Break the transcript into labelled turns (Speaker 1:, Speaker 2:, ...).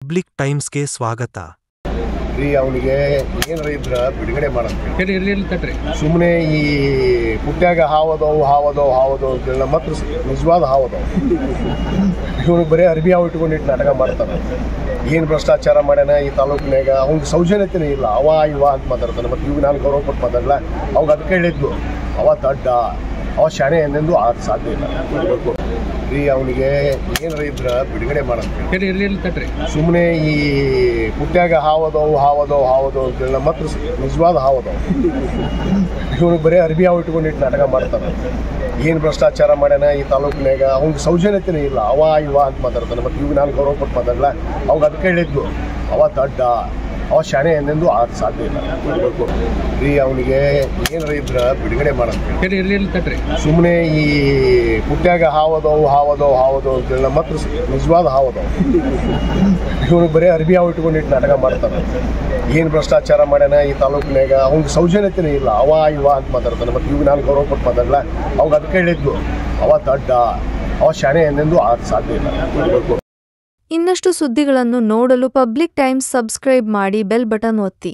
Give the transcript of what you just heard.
Speaker 1: Public ಟೈಮ್ಸ್ಗೆ ಸ್ವಾಗತ.
Speaker 2: ಅವನಿಗೆ ಏನಾರ ಇದ್ರ ಬಿಡುಗಡೆ
Speaker 3: ಮಾಡೋದು
Speaker 2: ಸುಮ್ಮನೆ ಈ ಪುಟ್ಟ್ಯಾಗ ಹಾವದವು ಅಂತೇಳಿ ನಮ್ಮ ಹತ್ರ ನಿಜವಾದ ಹಾವದವು. ಇವನಿಗೆ ಬರೀ ಅರ್ಬಿ ಹಾವು ಇಟ್ಕೊಂಡಿಟ್ಟು ನಾಟಕ ಮಾಡ್ತಾನೆ. ಏನು ಭ್ರಷ್ಟಾಚಾರ ಮಾಡ್ಯಾನ ಈ ತಾಲೂಕಿನಾಗ, ಅವ್ನಿಗೆ ಸೌಜನ್ಯತೆನೇ ಇಲ್ಲ. ಅವ ಇವ ಅಂತ ಮಾತಾಡ್ತಾನೆ. ಮತ್ತು ಇವಾಗ ನಾನು ಗೌರವ ಕೊಟ್ಟು ಮಾತಾಡಲ್ಲ. ಅವಾಗ ಅದಕ್ಕೆ ಹೇಳಿದ್ಲು, ಅವ ದಡ್ಡ, ಅವ ಶಾಣೆ ಎಂದೆಂದು ಆಗ ಸಾಧ್ಯ ಇಲ್ಲ. ಅವನಿಗೆ ಏನಾರ ಇದ್ರ ಬಿಡುಗಡೆ ಮಾಡೋದು ಸುಮ್ಮನೆ ಈ ಪುಟ್ಟ್ಯಾಗ ಹಾವದವು ಅಂತೇಳಿ ನಮ್ಮ ಹತ್ರ ನಿಜವಾದ ಹಾವದವು. ಇವನಿಗೆ ಬರೀ ಅರ್ಬಿ ಹಾವು ಇಟ್ಕೊಂಡಿಟ್ಟು ನಾಟಕ ಮಾಡ್ತಾನೆ. ಏನು ಭ್ರಷ್ಟಾಚಾರ ಮಾಡ್ಯಾನ ಈ ತಾಲೂಕಿನಾಗ, ಅವ್ನಿಗೆ ಸೌಜನ್ಯತೆನೇ ಇಲ್ಲ. ಅವ ಇವ ಅಂತ ಮಾತಾಡ್ತಾನೆ. ಮತ್ತು ಇವಾಗ ನಾನು ಗೌರವ ಕೊಟ್ಟು ಮಾತಾಡಲ್ಲ. ಅವಾಗ ಅದಕ್ಕೆ ಹೇಳಿದ್ಲು, ಅವ ದಡ್ಡ, ಅವ ಶಾಣೆ ಎಂದೆಂದು ಆಗ ಸಾಧ್ಯ ಇಲ್ಲ. ಅವನಿಗೆ ಏನಾರ ಇದ್ರ ಬಿಡುಗಡೆ ಮಾಡೋದು ಸುಮ್ಮನೆ ಈ ಪುಟ್ಟ್ಯಾಗ ಹಾವದವು ಅಂತೇಳಿ ನಮ್ಮ ಹತ್ರ ನಿಜವಾದ ಹಾವದವು. ಇವನಿಗೆ ಬರೀ ಅರ್ಬಿ ಹಾವು ಇಟ್ಕೊಂಡಿಟ್ಟು ನಾಟಕ ಮಾಡ್ತಾನೆ. ಏನು ಭ್ರಷ್ಟಾಚಾರ ಮಾಡ್ಯಾನ ಈ ತಾಲೂಕಿನಾಗ, ಅವ್ನಿಗೆ ಸೌಜನ್ಯತೆನೇ ಇಲ್ಲ. ಅವ ಇವ ಅಂತ ಮಾತಾಡ್ತಾನೆ. ಮತ್ತು ಇವಾಗ ನಾನು ಗೌರವ ಕೊಟ್ಟು ಮಾತಾಡಲ್ಲ. ಅವಾಗ ಅದಕ್ಕೆ ಹೇಳಿದ್ಲು, ಅವ ದಡ್ಡ, ಅವ ಶಾಣೆ ಎಂದೆಂದು ಆಗ ಸಾಧ್ಯ ಇಲ್ಲ.
Speaker 4: ಇನ್ನಷ್ಟು ಸುದ್ದಿಗಳನ್ನು ನೋಡಲು ಪಬ್ಲಿಕ್ ಟೈಮ್ಸ್ ಸಬ್ಸ್ಕ್ರೈಬ್ ಮಾಡಿ, ಬೆಲ್ ಬಟನ್ ಒತ್ತಿ.